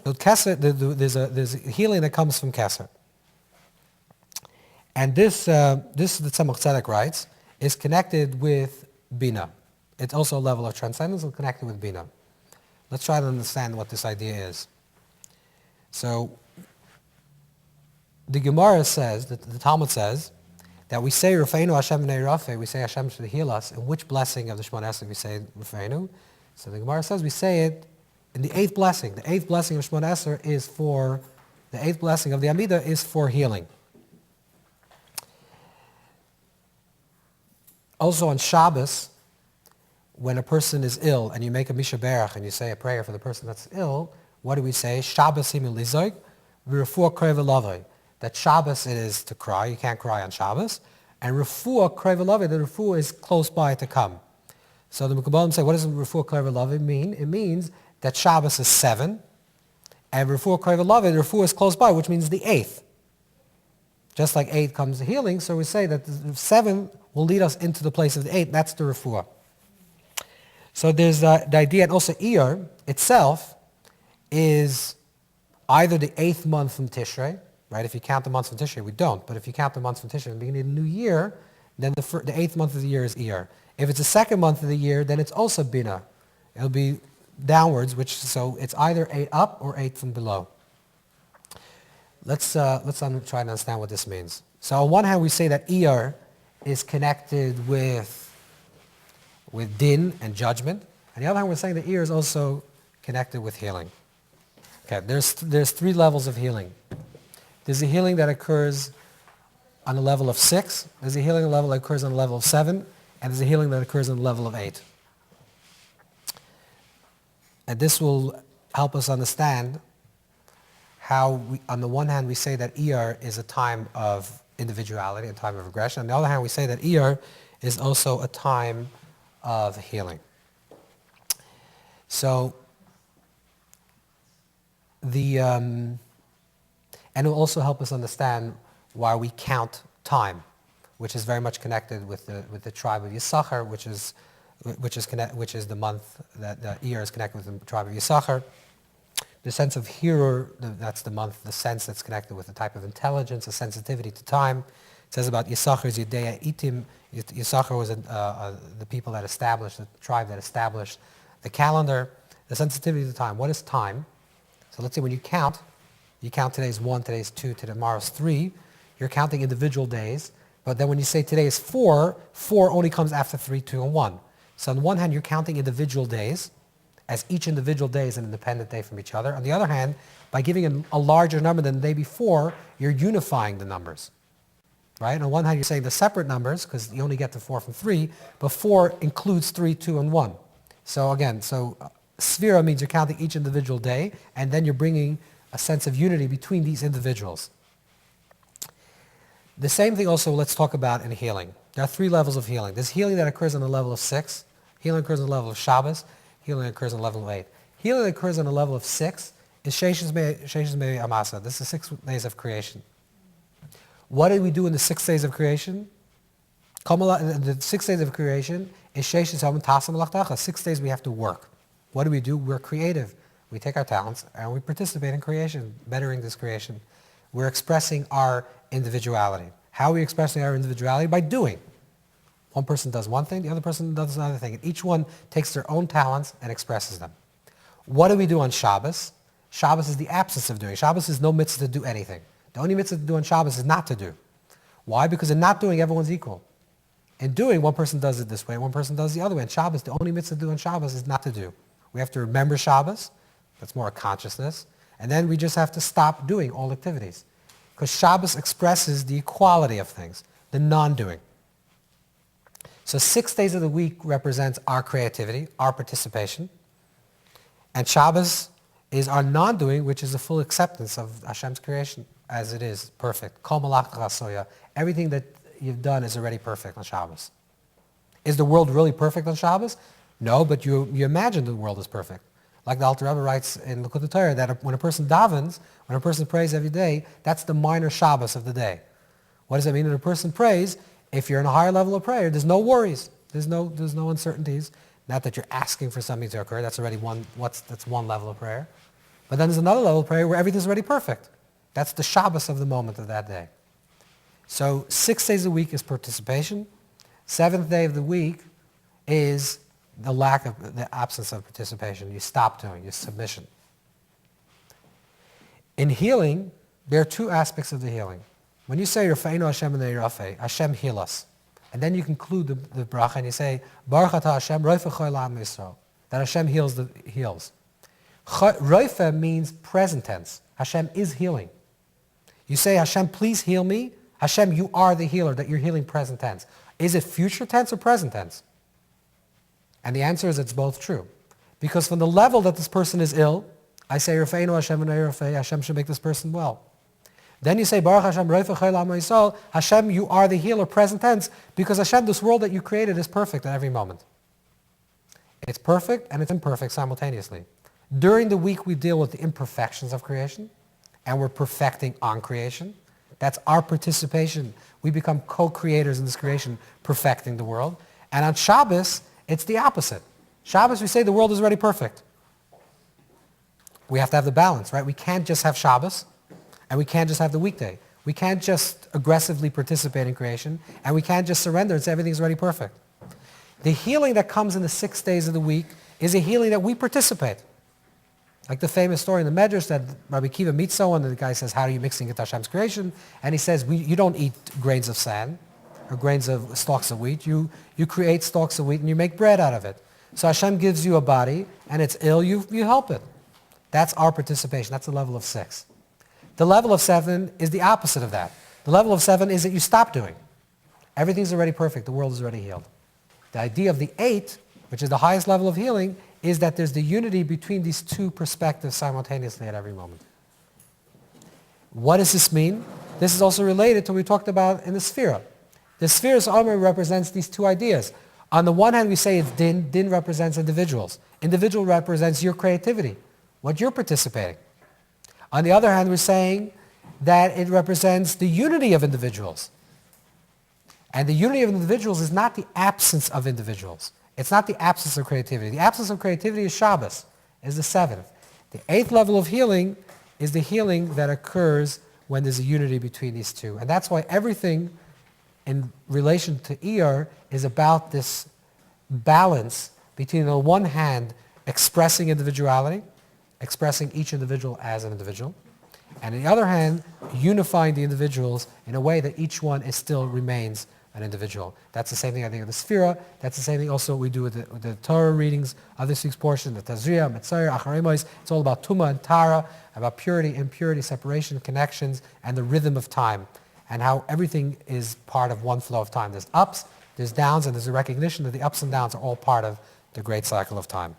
But Kesser, there's a healing that comes from Kesser. And this the Tzemach Tzedek writes, is connected with Bina. It's also a level of transcendence and connected with Bina. Let's try to understand what this idea is. So, the Gemara says, the Talmud says, that we say Rafeinu Hashem B'nei Rafe, we say Hashem should heal us. In which blessing of the Shemona Esrei we say Rafeinu? So the Gemara says we say it in the eighth blessing. The eighth blessing of Shemona Esrei is for, the eighth blessing of the Amidah is for healing. Also on Shabbos, when a person is ill and you make a Misha Berach and you say a prayer for the person that's ill, what do we say? Shabbos himu lizoig, v'refuah kreva lavoi. That Shabbos it is to cry, you can't cry on Shabbos, and refuah kreva lavoi, the refuah is close by to come. So the Mekubalim say, what does refuah kreva lavoi mean? It means that Shabbos is 7, and refuah kreva lavoi, the refuah is close by, which means the 8th. Just like 8 comes the healing, so we say that the 7 will lead us into the place of the 8th, that's the refuah. So there's the idea, and also Iyar itself is either the 8th month from Tishrei, right? If you count the months from Tishrei, we don't, but if you count the months from Tishrei at the beginning of the new year, then the 8th month of the year is Iyar. If it's the 2nd month of the year, then it's also Bina. It'll be downwards, so it's either 8 up or 8 from below. Let's try to understand what this means. So on one hand, we say that Iyar is connected with din and judgment. On the other hand, we're saying that Iyar is also connected with healing. Okay, there's 3 levels of healing. There's a healing that occurs on the level of 6. There's a healing level that occurs on the level of 7. And there's a healing that occurs on the level of 8. And this will help us understand how, on the one hand, we say that Iyar is a time of individuality, a time of regression. On the other hand, we say that Iyar is also a time of healing. So, and it will also help us understand why we count time, which is very much connected with the tribe of Yisachar, which is the month that Iyar is connected with the tribe of Yisachar. The sense of hearer, that's the month, the sense that's connected with the type of intelligence, a sensitivity to time. It says about Yisachar's Yedei Itim. Yisachar was the people that established, the tribe that established the calendar, the sensitivity to time. What is time? So let's say when you count today's 1, today's 2, tomorrow's 3. You're counting individual days. But then when you say today is 4, 4 only comes after 3, 2, and 1. So on the one hand, you're counting individual days, as each individual day is an independent day from each other. On the other hand, by giving a larger number than the day before, you're unifying the numbers. Right? On one hand, you're saying the separate numbers, because you only get to 4 from 3, but 4 includes 3, 2, and 1. So again, Sphira means you're counting each individual day, and then you're bringing a sense of unity between these individuals. The same thing also let's talk about in healing. There are 3 levels of healing. There's healing that occurs on the level of 6, healing occurs on the level of Shabbos, healing occurs on the level of 8. Healing that occurs on the level of 6 is Sheishes Mei Amasa. This is the 6 days of creation. What did we do in the 6 days of creation? The 6 days of creation is Sheishes Yom Tasam Malachtacha. 6 days we have to work. What do? We're creative. We take our talents and we participate in creation, bettering this creation. We're expressing our individuality. How are we expressing our individuality? By doing. One person does one thing, the other person does another thing. And each one takes their own talents and expresses them. What do we do on Shabbos? Shabbos is the absence of doing. Shabbos is no mitzvah to do anything. The only mitzvah to do on Shabbos is not to do. Why? Because in not doing, everyone's equal. In doing, one person does it this way, one person does it the other way. In Shabbos, the only mitzvah to do on Shabbos is not to do. We have to remember Shabbos. That's more a consciousness. And then we just have to stop doing all activities. Because Shabbos expresses the equality of things, the non-doing. So 6 days of the week represents our creativity, our participation. And Shabbos is our non-doing, which is a full acceptance of Hashem's creation as it is, perfect. Kol malach chasoya. Everything that you've done is already perfect on Shabbos. Is the world really perfect on Shabbos? No, but you imagine the world is perfect. Like the Alter Rebbe writes in Likutei Torah, that when a person davens, when a person prays every day, that's the minor Shabbos of the day. What does that mean? When a person prays, if you're in a higher level of prayer, there's no worries. There's no uncertainties. Not that you're asking for something to occur. That's already that's one level of prayer. But then there's another level of prayer where everything's already perfect. That's the Shabbos of the moment of that day. So 6 days a week is participation. 7th day of the week is the absence of participation. You stop doing, your submission. In healing, there are 2 aspects of the healing. When you say Rafeinu Hashem and Rafei, Hashem heal us. And then you conclude the bracha and you say, Baruch Atah Hashem, Roifa Choy La'am Yisrael. That Hashem heals. Roifa means present tense. Hashem is healing. You say, Hashem, please heal me. Hashem, you are the healer, that you're healing present tense. Is it future tense or present tense? And the answer is it's both true. Because from the level that this person is ill, I say, Rafeinu Hashem and Rafei, Hashem should make this person well. Then you say, Baruch Hashem, Roifa Choy La'am Yisrael, Hashem, you are the healer, present tense, because Hashem, this world that you created is perfect at every moment. It's perfect and it's imperfect simultaneously. During the week, we deal with the imperfections of creation, and we're perfecting on creation. That's our participation. We become co-creators in this creation, perfecting the world. And on Shabbos, it's the opposite. Shabbos, we say the world is already perfect. We have to have the balance, right? We can't just have Shabbos, and we can't just have the weekday. We can't just aggressively participate in creation, and we can't just surrender and say everything's already perfect. The healing that comes in the 6 days of the week is a healing that we participate. Like the famous story in the Medrash that Rabbi Kiva meets someone and the guy says, how are you mixing it to Hashem's creation? And he says, you don't eat grains of sand or grains of stalks of wheat. You create stalks of wheat and you make bread out of it. So Hashem gives you a body and it's ill, you help it. That's our participation. That's the level of 6. The level of 7 is the opposite of that. The level of 7 is that you stop doing. Everything's already perfect. The world is already healed. The idea of the 8, which is the highest level of healing, is that there's the unity between these 2 perspectives simultaneously at every moment. What does this mean? This is also related to what we talked about in the Sphira. The Sphira's Omer represents these 2 ideas. On the one hand, we say it's din. Din represents individuals. Individual represents your creativity, what you're participating. On the other hand, we're saying that it represents the unity of individuals. And the unity of individuals is not the absence of individuals. It's not the absence of creativity. The absence of creativity is Shabbos, is the 7th. The 8th level of healing is the healing that occurs when there's a unity between these 2. And that's why everything in relation to Iyar is about this balance between, on the one hand, expressing individuality, expressing each individual as an individual, and on the other hand, unifying the individuals in a way that each one still remains an individual. That's the same thing I think of the Sphira. That's the same thing also we do with the Torah readings of this week's portion, the Tazria, Metzayir, Acharei Mos. It's all about Tumah and Tara, about purity, impurity, separation, connections, and the rhythm of time, and how everything is part of one flow of time. There's ups, there's downs, and there's a recognition that the ups and downs are all part of the great cycle of time.